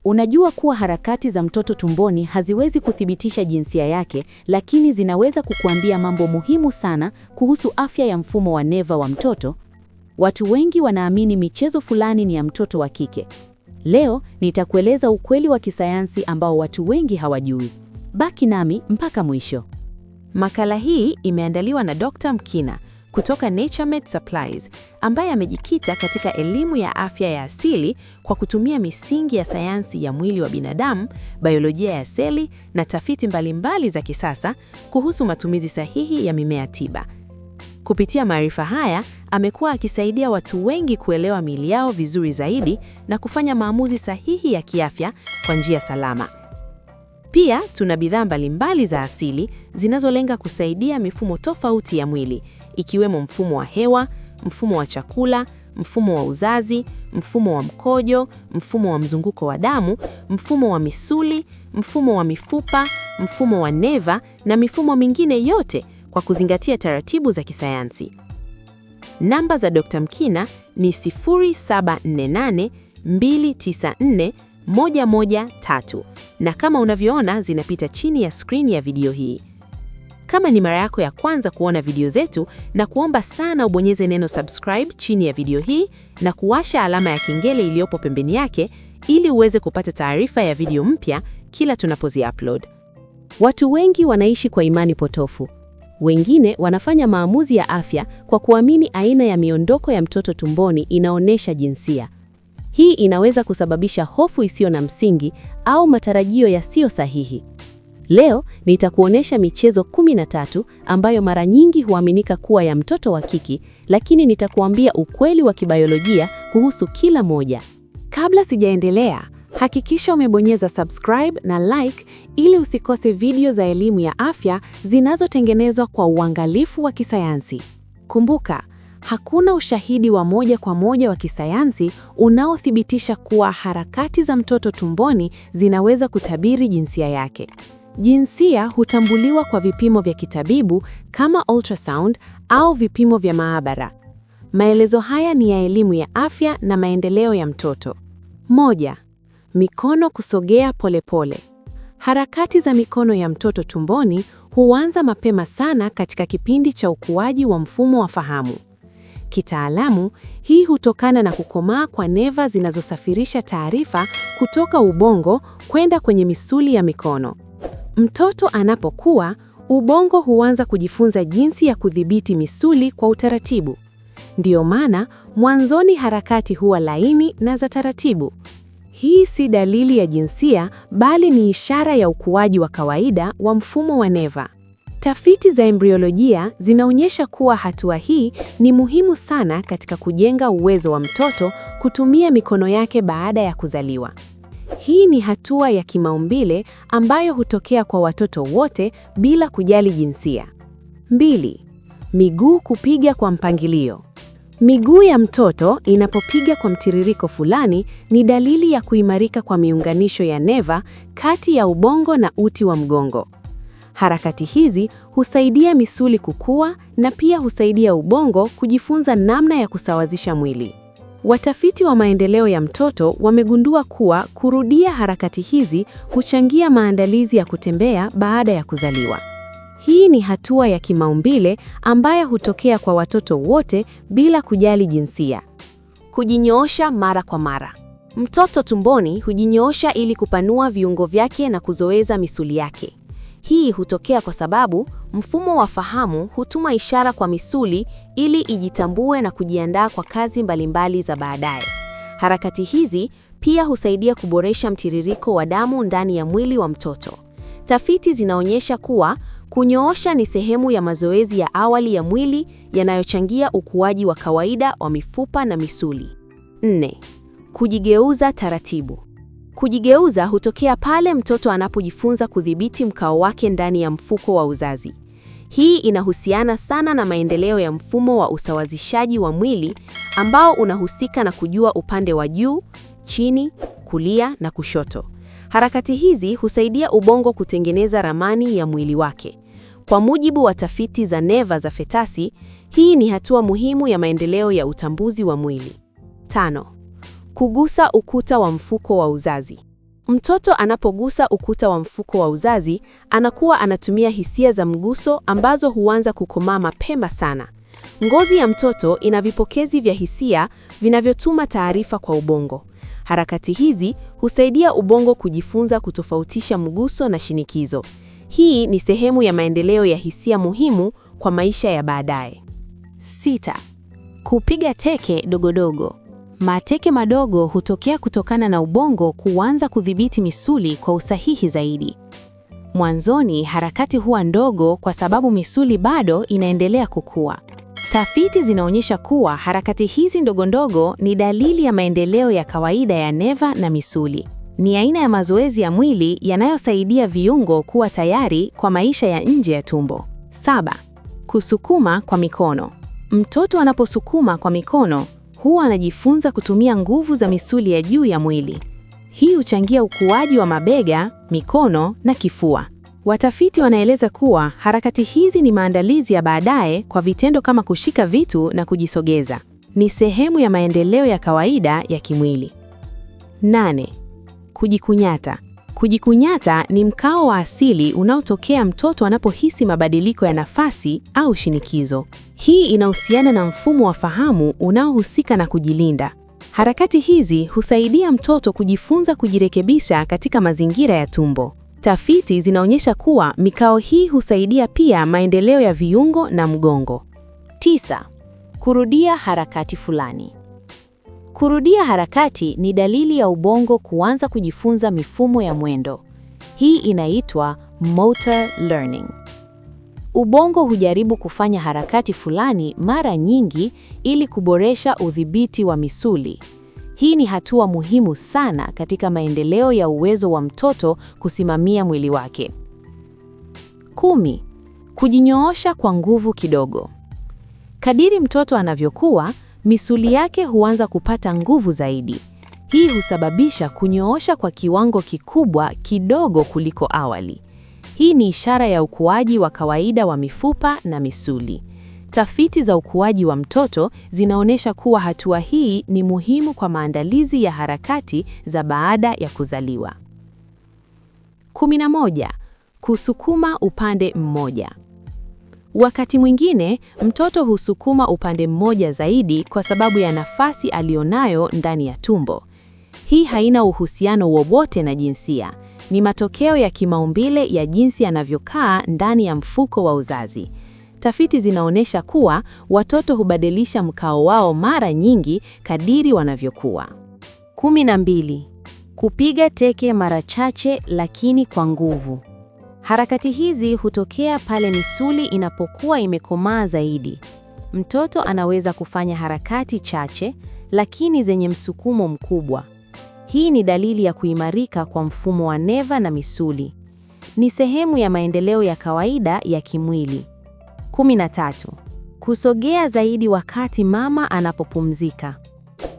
Unajua kuwa harakati za mtoto tumboni haziwezi kuthibitisha jinsia yake, lakini zinaweza kukuambia mambo muhimu sana kuhusu afya ya mfumo wa neva wa mtoto. Watu wengi wanaamini michezo fulani ni ya mtoto wa kike. Leo nitakueleza ukweli wa kisayansi ambao watu wengi hawajui. Baki nami mpaka mwisho. Makala hii imeandaliwa na Dr. Mkina kutoka Naturemed Supplies, ambaye amejikita katika elimu ya afya ya asili kwa kutumia misingi ya sayansi ya mwili wa binadamu, biolojia ya seli na tafiti mbalimbali za kisasa kuhusu matumizi sahihi ya mimea tiba. Kupitia maarifa haya, amekuwa akisaidia watu wengi kuelewa miili yao vizuri zaidi na kufanya maamuzi sahihi ya kiafya kwa njia salama. Pia tuna bidhaa mbalimbali za asili zinazolenga kusaidia mifumo tofauti ya mwili, ikiwemo mfumo wa hewa, mfumo wa chakula, mfumo wa uzazi, mfumo wa mkojo, mfumo wa mzunguko wa damu, mfumo wa misuli, mfumo wa mifupa, mfumo wa neva na mifumo mingine yote, kwa kuzingatia taratibu za kisayansi. Namba za Dr. Mkina ni 0748294113 na kama unavyoona zinapita chini ya screen ya video hii. Kama ni mara yako ya kwanza kuona video zetu, na kuomba sana ubonyeze neno subscribe chini ya video hii na kuwasha alama ya kengele iliyopo pembeni yake ili uweze kupata taarifa ya video mpya kila tunapozi-upload. Watu wengi wanaishi kwa imani potofu. Wengine wanafanya maamuzi ya afya kwa kuamini aina ya miondoko ya mtoto tumboni inaonyesha jinsia. Hii inaweza kusababisha hofu isiyo na msingi au matarajio yasiyo sahihi. Leo nitakuonesha michezo 13 ambayo mara nyingi huaminika kuwa ya mtoto wa kike, lakini nitakuambia ukweli wa kibiolojia kuhusu kila moja. Kabla sijaendelea, hakikisha umebonyeza subscribe na like ili usikose video za elimu ya afya zinazotengenezwa kwa uangalifu wa kisayansi. Kumbuka, hakuna ushahidi wa moja kwa moja wa kisayansi unaothibitisha kuwa harakati za mtoto tumboni zinaweza kutabiri jinsia yake. Jinsia hutambuliwa kwa vipimo vya kitabibu kama ultrasound au vipimo vya maabara. Maelezo haya ni ya elimu ya afya na maendeleo ya mtoto. 1. Mikono kusogea polepole. Harakati za mikono ya mtoto tumboni huanza mapema sana katika kipindi cha ukuaji wa mfumo wa fahamu. Kitaalamu, hii hutokana na kukomaa kwa neva zinazosafirisha taarifa kutoka ubongo kwenda kwenye misuli ya mikono. Mtoto anapokuwa, ubongo huanza kujifunza jinsi ya kudhibiti misuli kwa utaratibu. Ndiyo maana mwanzoni harakati huwa laini na za taratibu. Hii si dalili ya jinsia, bali ni ishara ya ukuaji wa kawaida wa mfumo wa neva. Tafiti za embriolojia zinaonyesha kuwa hatua hii ni muhimu sana katika kujenga uwezo wa mtoto kutumia mikono yake baada ya kuzaliwa. Hii ni hatua ya kimaumbile ambayo hutokea kwa watoto wote bila kujali jinsia. 2. Miguu kupiga kwa mpangilio. Miguu ya mtoto inapopiga kwa mtiririko fulani ni dalili ya kuimarika kwa miunganisho ya neva kati ya ubongo na uti wa mgongo. Harakati hizi husaidia misuli kukua na pia husaidia ubongo kujifunza namna ya kusawazisha mwili. Watafiti wa maendeleo ya mtoto wamegundua kuwa kurudia harakati hizi huchangia maandalizi ya kutembea baada ya kuzaliwa. Hii ni hatua ya kimaumbile ambayo hutokea kwa watoto wote bila kujali jinsia. Kujinyoosha mara kwa mara. Mtoto tumboni hujinyoosha ili kupanua viungo vyake na kuzoeza misuli yake. Hii hutokea kwa sababu mfumo wa fahamu hutuma ishara kwa misuli ili ijitambue na kujiandaa kwa kazi mbalimbali za baadaye. Harakati hizi pia husaidia kuboresha mtiririko wa damu ndani ya mwili wa mtoto. Tafiti zinaonyesha kuwa kunyoosha ni sehemu ya mazoezi ya awali ya mwili yanayochangia ukuaji wa kawaida wa mifupa na misuli. 4. Kujigeuza taratibu. Kujigeuza hutokea pale mtoto anapojifunza kudhibiti mkao wake ndani ya mfuko wa uzazi. Hii inahusiana sana na maendeleo ya mfumo wa usawazishaji wa mwili ambao unahusika na kujua upande wa juu, chini, kulia na kushoto. Harakati hizi husaidia ubongo kutengeneza ramani ya mwili wake. Kwa mujibu wa tafiti za neva za fetasi, hii ni hatua muhimu ya maendeleo ya utambuzi wa mwili. 5. Kugusa ukuta wa mfuko wa uzazi. Mtoto anapogusa ukuta wa mfuko wa uzazi, anakuwa anatumia hisia za mguso ambazo huanza kukomaa mapema sana. Ngozi ya mtoto ina vipokezi vya hisia vinavyotuma taarifa kwa ubongo. Harakati hizi husaidia ubongo kujifunza kutofautisha mguso na shinikizo. Hii ni sehemu ya maendeleo ya hisia muhimu kwa maisha ya baadaye. 6. Kupiga teke dogodogo. Mateke madogo hutokea kutokana na ubongo kuanza kudhibiti misuli kwa usahihi zaidi. Mwanzoni harakati huwa ndogo kwa sababu misuli bado inaendelea kukua. Tafiti zinaonyesha kuwa harakati hizi ndogondogo ni dalili ya maendeleo ya kawaida ya neva na misuli. Ni aina ya mazoezi ya mwili yanayosaidia viungo kuwa tayari kwa maisha ya nje ya tumbo. 7. Kusukuma kwa mikono. Mtoto anaposukuma kwa mikono, huwa anajifunza kutumia nguvu za misuli ya juu ya mwili. Hii huchangia ukuaji wa mabega, mikono na kifua. Watafiti wanaeleza kuwa harakati hizi ni maandalizi ya baadaye kwa vitendo kama kushika vitu na kujisogeza. Ni sehemu ya maendeleo ya kawaida ya kimwili. 8. Kujikunyata. Kujikunyata ni mkao wa asili unaotokea mtoto anapohisi mabadiliko ya nafasi au shinikizo. Hii inahusiana na mfumo wa fahamu unaohusika na kujilinda. Harakati hizi husaidia mtoto kujifunza kujirekebisha katika mazingira ya tumbo. Tafiti zinaonyesha kuwa mikao hii husaidia pia maendeleo ya viungo na mgongo. 9. Kurudia harakati fulani. Kurudia harakati ni dalili ya ubongo kuanza kujifunza mifumo ya mwendo. Hii inaitwa motor learning. Ubongo hujaribu kufanya harakati fulani mara nyingi ili kuboresha udhibiti wa misuli. Hii ni hatua muhimu sana katika maendeleo ya uwezo wa mtoto kusimamia mwili wake. 10. Kujinyoosha kwa nguvu kidogo. Kadiri mtoto anavyokuwa, misuli yake huanza kupata nguvu zaidi. Hii husababisha kunyoosha kwa kiwango kikubwa kidogo kuliko awali. Hii ni ishara ya ukuaji wa kawaida wa mifupa na misuli. Tafiti za ukuaji wa mtoto zinaonyesha kuwa hatua hii ni muhimu kwa maandalizi ya harakati za baada ya kuzaliwa. 11. Kusukuma upande mmoja. Wakati mwingine, mtoto husukuma upande mmoja zaidi kwa sababu ya nafasi alionayo ndani ya tumbo. Hii haina uhusiano wowote na jinsia. Ni matokeo ya kimaumbile ya jinsi anavyokaa ndani ya mfuko wa uzazi. Tafiti zinaonyesha kuwa watoto hubadilisha mkao wao mara nyingi kadiri wanavyokuwa. 12. Kupiga teke mara chache lakini kwa nguvu. Harakati hizi hutokea pale misuli inapokuwa imekomaa zaidi. Mtoto anaweza kufanya harakati chache lakini zenye msukumo mkubwa. Hii ni dalili ya kuimarika kwa mfumo wa neva na misuli. Ni sehemu ya maendeleo ya kawaida ya kimwili. 13. Kusogea zaidi wakati mama anapopumzika.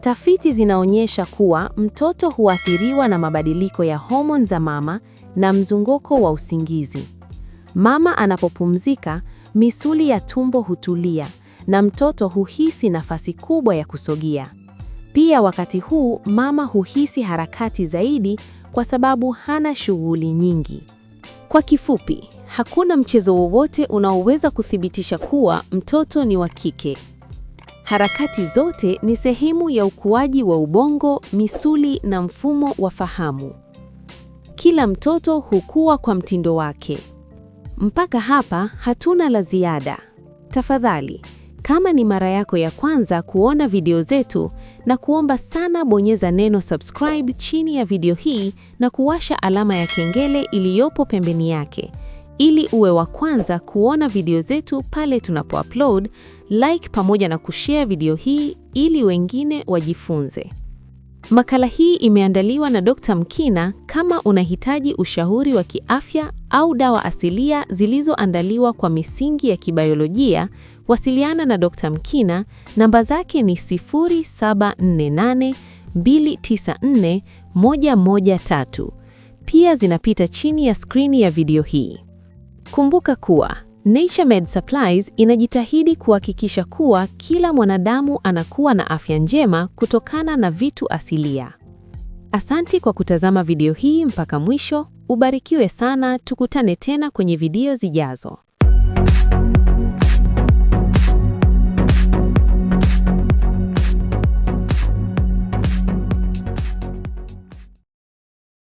Tafiti zinaonyesha kuwa mtoto huathiriwa na mabadiliko ya homoni za mama na mzunguko wa usingizi. Mama anapopumzika, misuli ya tumbo hutulia na mtoto huhisi nafasi kubwa ya kusogea. Pia wakati huu mama huhisi harakati zaidi kwa sababu hana shughuli nyingi. Kwa kifupi, hakuna mchezo wowote unaoweza kuthibitisha kuwa mtoto ni wa kike. Harakati zote ni sehemu ya ukuaji wa ubongo, misuli na mfumo wa fahamu. Kila mtoto hukua kwa mtindo wake. Mpaka hapa hatuna la ziada. Tafadhali, kama ni mara yako ya kwanza kuona video zetu, na kuomba sana bonyeza neno subscribe chini ya video hii na kuwasha alama ya kengele iliyopo pembeni yake, ili uwe wa kwanza kuona video zetu pale tunapoupload, like pamoja na kushare video hii ili wengine wajifunze. Makala hii imeandaliwa na Dr. Mkina. Kama unahitaji ushauri wa kiafya au dawa asilia zilizoandaliwa kwa misingi ya kibiolojia, wasiliana na Dr. Mkina. Namba zake ni 0748294113. Pia zinapita chini ya skrini ya video hii. Kumbuka kuwa Naturemed Supplies inajitahidi kuhakikisha kuwa kila mwanadamu anakuwa na afya njema kutokana na vitu asilia. Asanti kwa kutazama video hii mpaka mwisho. Ubarikiwe sana, tukutane tena kwenye video zijazo.